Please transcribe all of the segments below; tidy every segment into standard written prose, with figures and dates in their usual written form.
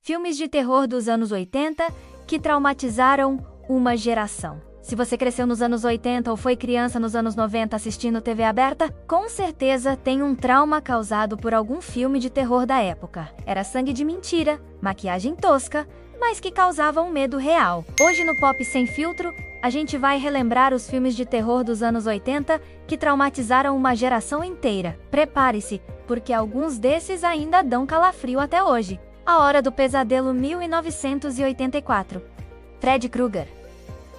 Filmes de terror dos anos 80 que traumatizaram uma geração. Se você cresceu nos anos 80 ou foi criança nos anos 90 assistindo TV aberta, com certeza tem um trauma causado por algum filme de terror da época. Era sangue de mentira, maquiagem tosca, mas que causava um medo real. Hoje no Pop Sem Filtro, a gente vai relembrar os filmes de terror dos anos 80 que traumatizaram uma geração inteira. Prepare-se, porque alguns desses ainda dão calafrio até hoje. A Hora do Pesadelo 1984. Fred Krueger.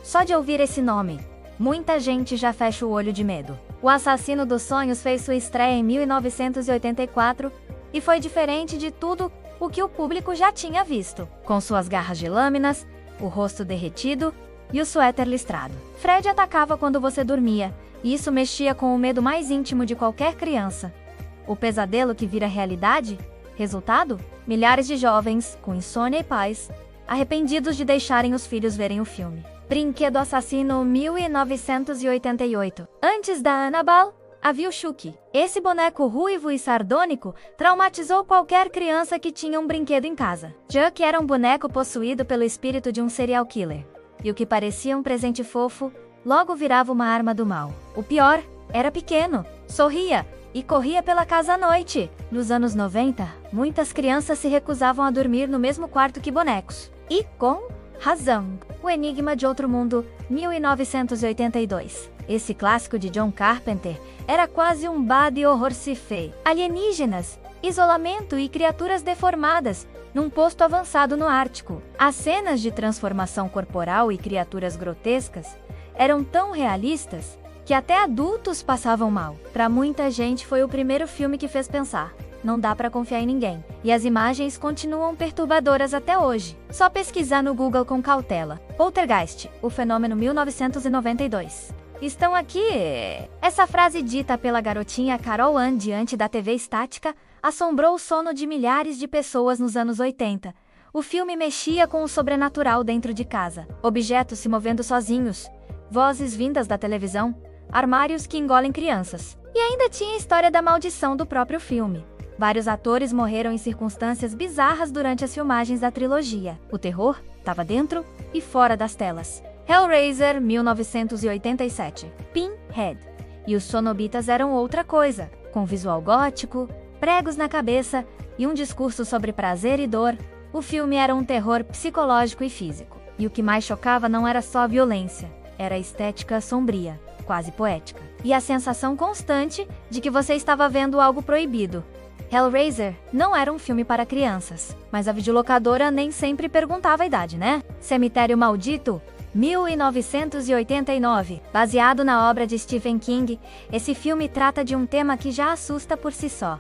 Só de ouvir esse nome, muita gente já fecha o olho de medo. O Assassino dos Sonhos fez sua estreia em 1984 e foi diferente de tudo o que o público já tinha visto. Com suas garras de lâminas, o rosto derretido e o suéter listrado. Fred atacava quando você dormia, e isso mexia com o medo mais íntimo de qualquer criança. O pesadelo que vira realidade? Resultado? Milhares de jovens, com insônia e pais, arrependidos de deixarem os filhos verem o filme. Brinquedo Assassino 1988. Antes da Annabelle, havia o Chucky. Esse boneco ruivo e sardônico traumatizou qualquer criança que tinha um brinquedo em casa. Chucky era um boneco possuído pelo espírito de um serial killer. E o que parecia um presente fofo, logo virava uma arma do mal. O pior, era pequeno, sorria e corria pela casa à noite. Nos anos 90, muitas crianças se recusavam a dormir no mesmo quarto que bonecos. E com razão. O Enigma de Outro Mundo, 1982. Esse clássico de John Carpenter era quase um body horror sci-fi. Alienígenas, isolamento e criaturas deformadas num posto avançado no Ártico. As cenas de transformação corporal e criaturas grotescas eram tão realistas que até adultos passavam mal. Para muita gente foi o primeiro filme que fez pensar: não dá para confiar em ninguém. E as imagens continuam perturbadoras até hoje. Só pesquisar no Google com cautela. Poltergeist, o fenômeno 1992. Estão aqui. Essa frase dita pela garotinha Carol Ann diante da TV estática assombrou o sono de milhares de pessoas nos anos 80. O filme mexia com o sobrenatural dentro de casa. Objetos se movendo sozinhos, vozes vindas da televisão, armários que engolem crianças. E ainda tinha a história da maldição do próprio filme. Vários atores morreram em circunstâncias bizarras durante as filmagens da trilogia. O terror estava dentro e fora das telas. Hellraiser, 1987. Pinhead. E os sonobitas eram outra coisa, com visual gótico, pregos na cabeça e um discurso sobre prazer e dor. O filme era um terror psicológico e físico. E o que mais chocava não era só a violência, era a estética sombria, quase poética. E a sensação constante de que você estava vendo algo proibido. Hellraiser não era um filme para crianças, mas a videolocadora nem sempre perguntava a idade, né? Cemitério Maldito, 1989. Baseado na obra de Stephen King, esse filme trata de um tema que já assusta por si só: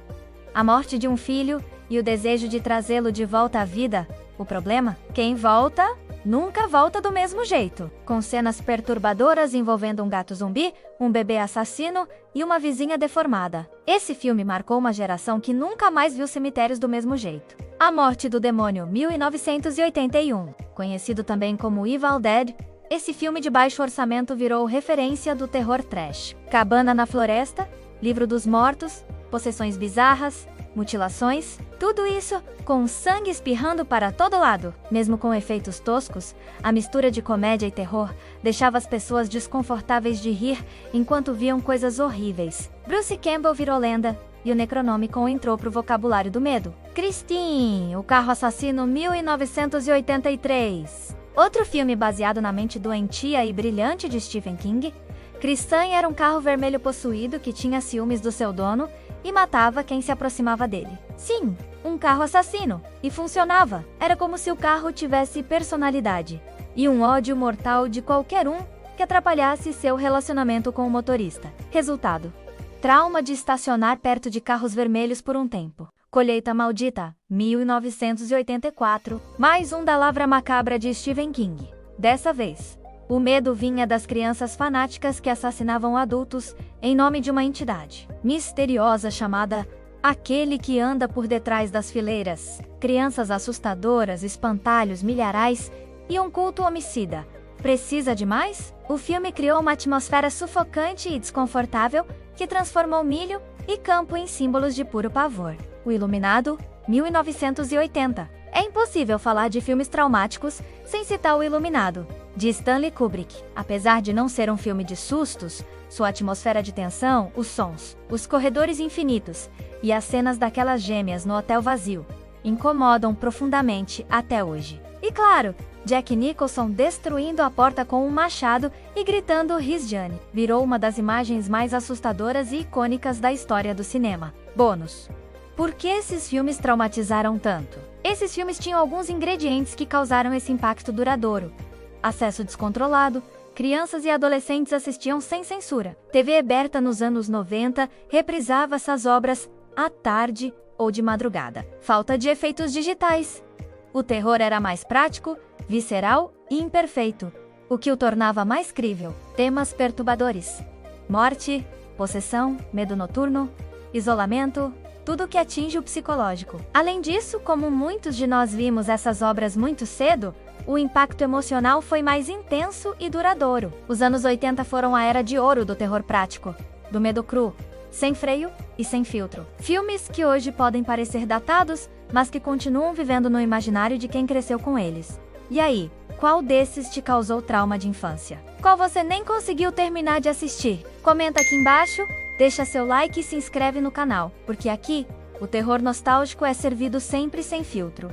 a morte de um filho e o desejo de trazê-lo de volta à vida. O problema? Quem volta nunca volta do mesmo jeito, com cenas perturbadoras envolvendo um gato zumbi, um bebê assassino e uma vizinha deformada. Esse filme marcou uma geração que nunca mais viu cemitérios do mesmo jeito. A Morte do Demônio, 1981. Conhecido também como Evil Dead, esse filme de baixo orçamento virou referência do terror trash. Cabana na Floresta, Livro dos Mortos, possessões bizarras, mutilações, tudo isso com sangue espirrando para todo lado. Mesmo com efeitos toscos, a mistura de comédia e terror deixava as pessoas desconfortáveis de rir enquanto viam coisas horríveis. Bruce Campbell virou lenda e o Necronomicon entrou pro vocabulário do medo. Christine, o Carro Assassino, 1983. Outro filme baseado na mente doentia e brilhante de Stephen King. Christine era um carro vermelho possuído que tinha ciúmes do seu dono e matava quem se aproximava dele. Sim, um carro assassino. E funcionava. Era como se o carro tivesse personalidade e um ódio mortal de qualquer um que atrapalhasse seu relacionamento com o motorista. Resultado: trauma de estacionar perto de carros vermelhos por um tempo. Colheita Maldita, 1984. Mais um da lavra macabra de Stephen King. Dessa vez, o medo vinha das crianças fanáticas que assassinavam adultos em nome de uma entidade misteriosa chamada Aquele que Anda por Detrás das Fileiras. Crianças assustadoras, espantalhos milharais e um culto homicida. Precisa de mais? O filme criou uma atmosfera sufocante e desconfortável que transformou milho e campo em símbolos de puro pavor. O Iluminado, 1980. É impossível falar de filmes traumáticos sem citar O Iluminado, de Stanley Kubrick. Apesar de não ser um filme de sustos, sua atmosfera de tensão, os sons, os corredores infinitos e as cenas daquelas gêmeas no hotel vazio incomodam profundamente até hoje. E claro, Jack Nicholson destruindo a porta com um machado e gritando "He's Johnny" virou uma das imagens mais assustadoras e icônicas da história do cinema. Bônus. Por que esses filmes traumatizaram tanto? Esses filmes tinham alguns ingredientes que causaram esse impacto duradouro. Acesso descontrolado, crianças e adolescentes assistiam sem censura. TV aberta nos anos 90 reprisava essas obras à tarde ou de madrugada. Falta de efeitos digitais. O terror era mais prático, visceral e imperfeito, o que o tornava mais crível. Temas perturbadores: morte, possessão, medo noturno, isolamento, tudo que atinge o psicológico. Além disso, como muitos de nós vimos essas obras muito cedo, o impacto emocional foi mais intenso e duradouro. Os anos 80 foram a era de ouro do terror prático, do medo cru, sem freio e sem filtro. Filmes que hoje podem parecer datados, mas que continuam vivendo no imaginário de quem cresceu com eles. E aí, qual desses te causou trauma de infância? Qual você nem conseguiu terminar de assistir? Comenta aqui embaixo, deixa seu like e se inscreve no canal, porque aqui, o terror nostálgico é servido sempre sem filtro.